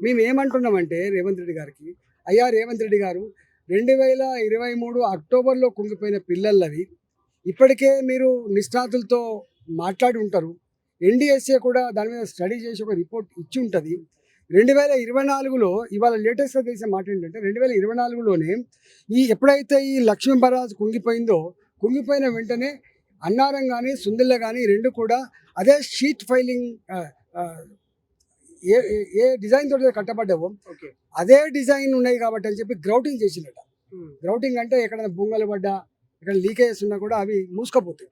మేము ఏమంటున్నామంటే రేవంత్ రెడ్డి గారికి, అయ్యా రేవంత్ రెడ్డి గారు 2023 అక్టోబర్లో కుంగిపోయిన పిల్లలవి ఇప్పటికే మీరు నిష్ణాతులతో మాట్లాడి ఉంటారు. ఎన్డీఎస్ఏ కూడా దాని మీద స్టడీ చేసి ఒక రిపోర్ట్ ఇచ్చి ఉంటుంది. 2024లో ఇవాళ లేటెస్ట్గా తెలిసిన మాట ఏంటంటే 2024లోనే ఎప్పుడైతే ఈ లక్ష్మీ బరాజ్ కుంగిపోయిన వెంటనే అన్నారం కానీ సుందిల్ల కానీ రెండు కూడా అదే షీట్ ఫైలింగ్ ఏ ఏ డిజైన్ తోటి కట్టబడ్డావో అదే డిజైన్ ఉన్నాయి కాబట్టి అని చెప్పి గ్రౌటింగ్ చేసినట్ట. గ్రౌటింగ్ అంటే ఎక్కడైనా బొంగలు పడ్డా ఇక్కడ లీకేజెస్ ఉన్నా కూడా అవి మూసుకపోతాయి.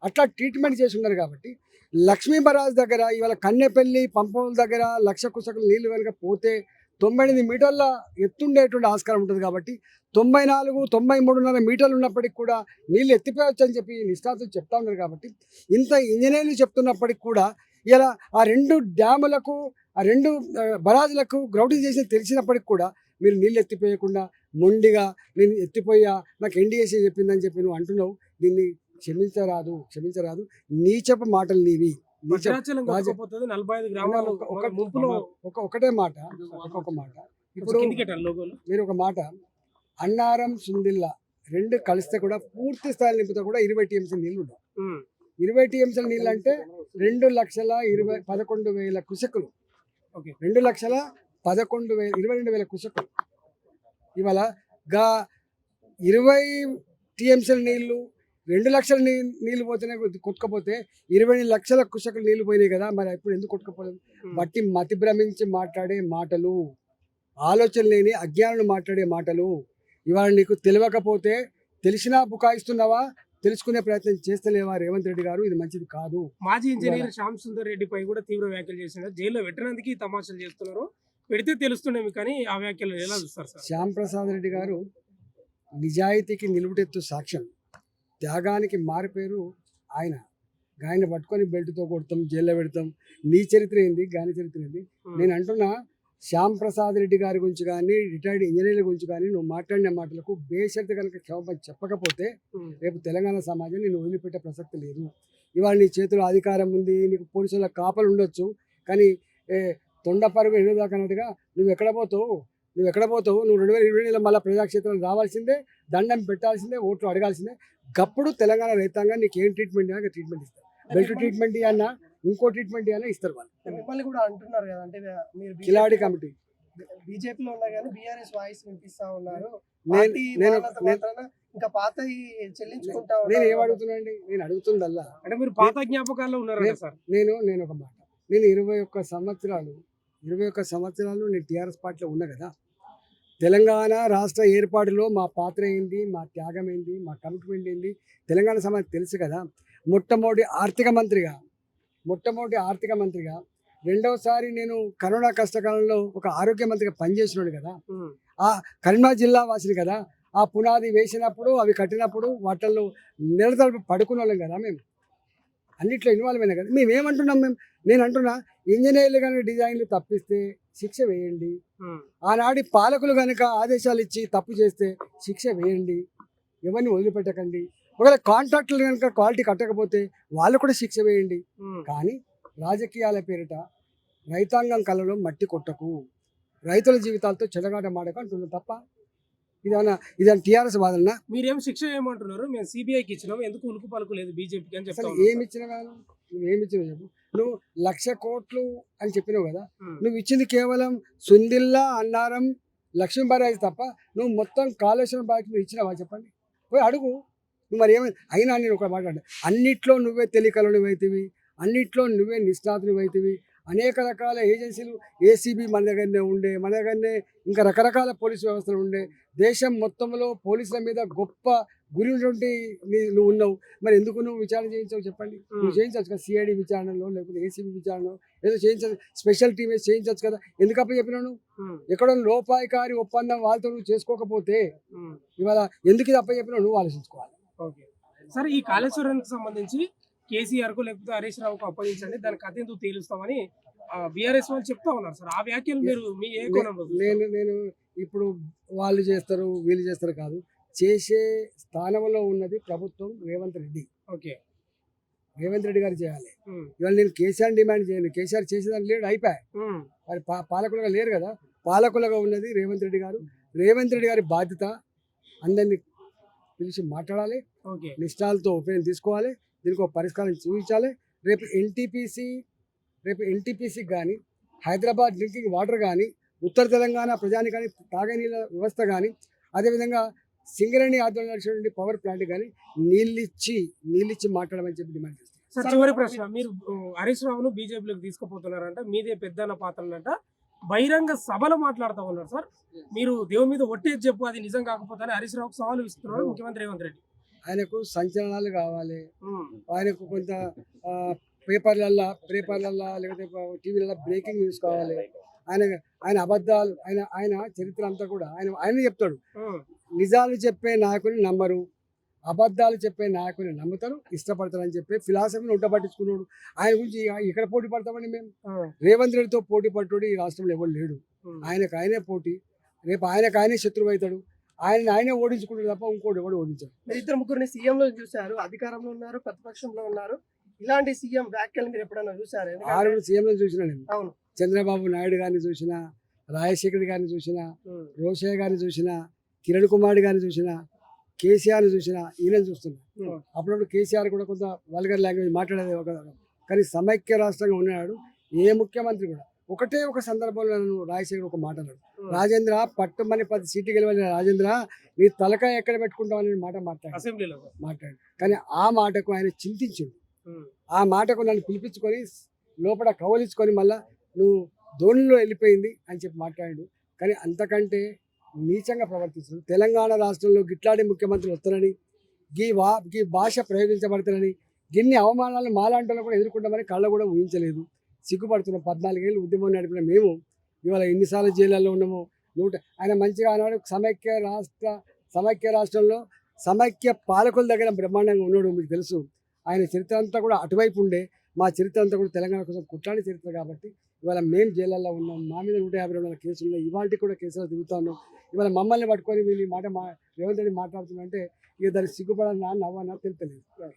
అట్లా ట్రీట్మెంట్ చేసి ఉన్నారు కాబట్టి లక్ష్మీ బరాజ్ దగ్గర ఇవాళ కన్నెపల్లి పంపల దగ్గర 1,00,000 కుసకులు నీళ్లు కనుక పోతే 98 మీటర్ల ఎత్తుండేటువంటి ఆస్కారం ఉంటుంది. కాబట్టి 93.5 మీటర్లు ఉన్నప్పటికి కూడా నీళ్ళు ఎత్తిపోయవచ్చు అని చెప్పి నిష్ణాతులు చెప్తా ఉన్నారు. కాబట్టి ఇంత ఇంజనీర్లు చెప్తున్నప్పటికి కూడా ఇలా ఆ 2 డ్యాములకు ఆ 2 బరాజులకు గ్రౌటింగ్ చేసి తెలిసినప్పటికి కూడా మీరు నీళ్ళు ఎత్తిపోయకుండా మొండిగా నేను ఎత్తిపోయా నాకు ఎన్డీఎస్ఏ చెప్పిందని చెప్పి నువ్వు అంటున్నావు. దీన్ని క్షమించరాదు. నీచపు మాటలు నీవి. ఒకటే మాట ఒక్కొక్క మాట. ఇప్పుడు మీరు ఒక మాట అన్నారం సుందిల్ల రెండు కలిస్తే కూడా పూర్తి స్థాయిలో నింపితే కూడా 20 టీఎంసీ నీళ్లు ఉండవు. 20 టీఎంసీల నీళ్ళు అంటే 2,11,000 కుసకులు. 2,11,22,000 కుసకులు. ఇవాళ 20 టీఎంసీల నీళ్లు 2 లక్షల నీళ్లు పోతేనే కొట్టుకపోతే 20 లక్షల కుసకులు నీళ్లు పోయినాయి కదా. మరి ఇప్పుడు ఎందుకు కొట్టుకపోలేదు? బట్టి మతి భ్రమించి మాట్లాడే మాటలు, ఆలోచన లేని అజ్ఞానులు మాట్లాడే మాటలు. ఇవాళ నీకు తెలియకపోతే తెలిసినా బుకాయిస్తున్నావా, తెలుసుకునే ప్రయత్నం చేస్తలేవా రేవంత్ రెడ్డి గారు? ఇది మంచిది కాదు. మాజీ ఇంజనీర్ శ్యామ్ సుందర్ రెడ్డిపై కూడా తీవ్ర వ్యాఖ్యలు చేస్తున్నారు. జైల్లో పెట్టడానికి తమాషాలు చేస్తున్నారు. పెడితే తెలుస్తుండేమి కానీ ఆ వ్యాఖ్యలు ఎలా చూస్తారు సార్? శ్యామ్ ప్రసాద్ రెడ్డి గారు నిజాయితీకి నిలువుటెత్తు సాక్ష్యం, త్యాగానికి మారిపేరు ఆయన. గాయన పట్టుకొని బెల్ట్తో కొడతాం, జైల్లో పెడతాం. నీ చరిత్ర ఏంది, గాయన చరిత్ర ఏంది? నేను అంటున్నా శ్యామ్ ప్రసాద్ రెడ్డి గారి గురించి కానీ రిటైర్డ్ ఇంజనీర్ల గురించి కానీ నువ్వు మాట్లాడిన మాటలకు బేషరతు కనుక క్షమాపణ చెప్పకపోతే రేపు తెలంగాణ సమాజం నేను వదిలిపెట్టే ప్రసక్తి లేదు. ఇవాళ నీ చేతిలో అధికారం ఉంది, నీకు పోలీసుల కాపలు ఉండొచ్చు, కానీ తొండ పరుగు ఎన్నిదాకన్నట్టుగా నువ్వు ఎక్కడ పోతావు? నువ్వు 2020 మళ్ళీ ప్రజాక్షేత్రం రావాల్సిందే, దండం పెట్టాల్సిందే, ఓట్లు అడగాల్సిందే. గప్పుడు తెలంగాణ రైతాంగం నీకు ఏం ట్రీట్మెంట్ ఇవ్వాలి ట్రీట్మెంట్ ఇస్తారు. బెల్ట్ ట్రీట్మెంట్ ఇవ్వన్నా, ఇంకో ట్రీట్మెంట్ ఇవ్వన్నా ఇస్తారు వాళ్ళు. మిమ్మల్ని కూడా అంటున్నారు కదా, అంటే మీరు కిలాడి కమిటీ బీజేపీలో ఉన్నా కానీ బీఆర్ఎస్ వాయిస్ వినిపిస్తా ఉన్నారు. ఇంకా పాత చెల్లించుకుంటా. నేను ఏం అడుగుతున్నాండి? నేను అడుగుతుందల్లా అంటే మీరు పాత జ్ఞాపకాల్లో ఉన్నారు సార్. నేను ఒక మాట, నేను 21 సంవత్సరాలు నేను టీఆర్ఎస్ పార్టీలో ఉన్నా కదా. తెలంగాణ రాష్ట్ర ఏర్పాటులో మా పాత్ర ఏంది, మా త్యాగం ఏంది, మా కమిట్మెంట్ ఏంది తెలంగాణ సమాజం తెలుసు కదా. మొట్టమొదటి ఆర్థిక మంత్రిగా రెండవసారి నేను కరోనా కష్టకాలంలో ఒక ఆరోగ్య మంత్రిగా పనిచేసినాడు కదా. ఆ కరీంనగర్ జిల్లా వాసిని కదా. ఆ పునాది వేసినప్పుడు, అవి కట్టినప్పుడు వాటిల్లో నిలతడపి పడుకున్న వాళ్ళం కదా. మేము అన్నిట్లో ఇన్వాల్వ్ అయినా కదా. మేమేమంటున్నాం? నేను అంటున్నా, ఇంజనీర్లు కనుక డిజైన్లు తప్పిస్తే శిక్ష వేయండి. ఆనాటి పాలకులు కనుక ఆదేశాలు ఇచ్చి తప్పు చేస్తే శిక్ష వేయండి. ఎవరిని వదిలిపెట్టకండి. ఒకవేళ కాంట్రాక్టులు కనుక క్వాలిటీ కట్టకపోతే వాళ్ళు కూడా శిక్ష వేయండి. కానీ రాజకీయాల పేరిట రైతాంగం కళ్ళలో మట్టి కొట్టకు, రైతుల జీవితాలతో చెలగాట మాడకు అంటున్నాం తప్ప ఇదన్నా టీఆర్ఎస్ వాదన. మీరేం శిక్ష ఏమంటున్నారు? మేము సిబిఐకి ఇచ్చినాం, ఎందుకు ఉలుకు పలుకు లేదు బీజేపీకి అని చెప్తాను. ఏమి ఇచ్చినా కాదు, నువ్వేమిచ్చినావు చెప్పు. నువ్వు 1,00,000 కోట్లు అని చెప్పినావు కదా. నువ్వు ఇచ్చింది కేవలం సుందిల్లా, అన్నారం, లక్ష్మీ బరాజ్ తప్ప నువ్వు మొత్తం కాళేశ్వరం బాకి నువ్వు ఇచ్చినావా చెప్పండి? పోయి అడుగు. నువ్వు మరి ఏమైంది? అయినా నేను ఒక మాట, అన్నిట్లో నువ్వే తెలికలు అవుతావి, అన్నిట్లో నువ్వే నిష్ణాతులు అవుతావి. అనేక రకాల ఏజెన్సీలు, ఏసీబీ మన దగ్గరనే ఇంకా రకరకాల పోలీసు వ్యవస్థలు ఉండే. దేశం మొత్తంలో పోలీసుల మీద గొప్ప గురి ఉన్నటువంటి నువ్వు ఉన్నావు. మరి ఎందుకు నువ్వు విచారణ చేయించావు చెప్పండి? నువ్వు చేయించవచ్చు కదా, సిఐడి విచారణలో లేకపోతే ఏసీబీ విచారణలో ఏదో చేయించచ్చు, స్పెషల్ టీమ్ వేసి చేయించవచ్చు కదా. ఎందుకు అప్ప చెప్పినావు? ఎక్కడో లోపాయికారి ఒప్పందం వాళ్ళతో నువ్వు చేసుకోకపోతే ఇవాళ ఎందుకు ఇది అప్ప చెప్పినావు నువ్వు ఆలోచించుకోవాలి. ఓకే సరే, ఈ కాళేశ్వరానికి సంబంధించి కేసీఆర్ కు లేకపోతే హరీష్ రావుకు అప్పగించండి, దాని కథ ఎందుకు తేలుస్తామని బీఆర్ఎస్ వాళ్ళు చెప్తా ఉన్నారు సార్. ఆ వ్యాఖ్యలు మీరు మీ ఏ కోణంలో? నేను ఇప్పుడు వాళ్ళు చేస్తారు వీళ్ళు చేస్తారు కాదు, చేసే స్థానంలో ఉన్నది ప్రభుత్వం, రేవంత్ రెడ్డి. ఓకే, రేవంత్ రెడ్డి గారు చేయాలి. ఉమ్, ఇవాళ నేను కేసీఆర్ డిమాండ్ చేయను. కేసీఆర్ చేసేదాన్ని లేడు, అయిపోయా. ఉమ్, మరి పాలకులుగా లేరు కదా, పాలకులుగా ఉన్నది రేవంత్ రెడ్డి గారు. రేవంత్ రెడ్డి గారి బాధ్యత అందరినీ పిలిచి మాట్లాడాలి, ఓకే నిష్ఠాలతో ఒపీనియన్ తీసుకోవాలి, దీనికి ఒక పరిష్కారం చూపించాలి. రేపు ఎన్టీపీసీ కానీ, హైదరాబాద్ డ్రింకింగ్ వాటర్ కానీ, ఉత్తర తెలంగాణ ప్రజానికాని తాగే నీళ్ళ వ్యవస్థ కానీ, అదేవిధంగా సింగరేణి ఆధ్వర్యంలో నడిచినటువంటి పవర్ ప్లాంట్ కానీ నీళ్ళిచ్చి మాట్లాడమని చెప్పి డిమాండ్ చేస్తారు. సార్ చివరి ప్రశ్న, మీరు హరీష్ రావును బీజేపీలోకి తీసుకుపోతున్నారంట, మీదే పెద్దన్న పాత్రనంట, బహిరంగ సభలో మాట్లాడుతూ ఉన్నారు సార్. మీరు దేవుని మీద ఒట్టేసి చెప్పు అది నిజం కాకపోతే హరీష్ రావుకు సవాలు ఇస్తున్నారు ముఖ్యమంత్రి రేవంత్ రెడ్డి. ఆయనకు సంచలనాలు కావాలి, ఉమ్, ఆయనకు కొంత పేపర్లల్లో లేకపోతే టీవీలలో బ్రేకింగ్ న్యూస్ కావాలి. ఆయన అబద్ధాలు, ఆయన చరిత్ర అంతా కూడా ఆయన చెప్తాడు. ఉమ్, నిజాలు చెప్పే నాయకుని నమ్మరు, అబద్ధాలు చెప్పే నాయకుని నమ్ముతారు, ఇష్టపడతారని చెప్పి ఫిలాసఫీని ఉంట పట్టించుకున్నాడు. ఆయన గురించి ఇక్కడ పోటీ పడతామని మేము ఉమ్, రేవంత్ రెడ్డితో పోటీ పట్టుడు ఈ రాష్ట్రంలో ఎవరు లేడు. ఉమ్. ఆయనే పోటీ, రేపు ఆయనే శత్రువు అవుతాడు. ఆయనే ఓడించుకుంటాడు తప్ప ఇంకోటి ఎవడు ఓడించాడు. మీరు ఇద్దరు ముగ్గురిని సీఎం లో చూశారు, అధికారంలో ఉన్నారు, ప్రతిపక్షంలో ఉన్నారు. ఇలాంటి సీఎం వ్యాఖ్యలు మీరు ఎప్పుడైనా చూసారు? ఆరుగురు సీఎంలను చూసినా నేను. అవును. చంద్రబాబు నాయుడు గారిని చూసినా, రాజశేఖర్ గారిని చూసినా, ఉమ్, రోషయ్య గారిని చూసినా, కిరణ్ కుమార్ గారిని చూసినా, కేసీఆర్ని చూసినా, ఈయనని చూస్తున్నా. ఉమ్, అప్పుడప్పుడు కేసీఆర్ కూడా కొంత వల్గర్ లాంగ్వేజ్ మాట్లాడేది ఒక, కానీ సమైక్య రాష్ట్రంగా ఉన్నాడు. ఏ ముఖ్యమంత్రి కూడా ఒకటే ఒక సందర్భంలో నన్ను రాజశేఖర్ ఒక మాట అన్నాడు, రాజేంద్ర పట్టుమని 10 సీట్లు గెలవాలి రాజేంద్ర, నీ తలకాయ ఎక్కడ పెట్టుకుంటావు అనే మాట అసెంబ్లీలో. మాట్లాడు. కానీ ఆ మాటకు ఆయన చింతించిండు. ఉమ్, ఆ మాటకు నన్ను పిలిపించుకొని లోపల కవలించుకొని మళ్ళా నువ్వు ధోనిలో వెళ్ళిపోయింది అని చెప్పి మాట్లాడాడు. కానీ అంతకంటే నీచంగా ప్రవర్తిస్తున్నాడు. తెలంగాణ రాష్ట్రంలో గిట్లాంటి ముఖ్యమంత్రులు వస్తారని, గీ భాష ప్రయోగించబడతారని, గిన్ని అవమానాలను మాలాంటి వాళ్ళు కూడా ఎదుర్కొంటామని కళ్ళ కూడా ఊహించలేదు. సిగ్గుపడుతున్నాం. 14 ఏళ్ళు ఉద్యమం నడిపిన మేము ఇవాళ ఎన్నిసార్లు జైళ్ళల్లో ఉన్నామో. ఆయన మంచిగా అన్నాడు, సమైక్య రాష్ట్రంలో సమైక్య పాలకుల దగ్గర బ్రహ్మాండంగా ఉన్నాడు. మీకు తెలుసు ఆయన చరిత్ర అంతా కూడా అటువైపు ఉండే, మా చరిత్ర అంతా కూడా తెలంగాణ కోసం కుట్లాంటి చరిత్ర. కాబట్టి ఇవాళ మేము జైళ్ళల్లో ఉన్నాం, మా మీద 152 కేసులు ఉన్నాయి, ఇవాళకి కూడా కేసులు తిరుగుతూ ఉన్నాం. ఇవాళ మమ్మల్ని పట్టుకొని వీళ్ళు రేవంత్ రెడ్డి మాట్లాడుతున్నారంటే ఇక దాన్ని సిగ్గుపడాలని నవ్వన్నా తెలియలేదు.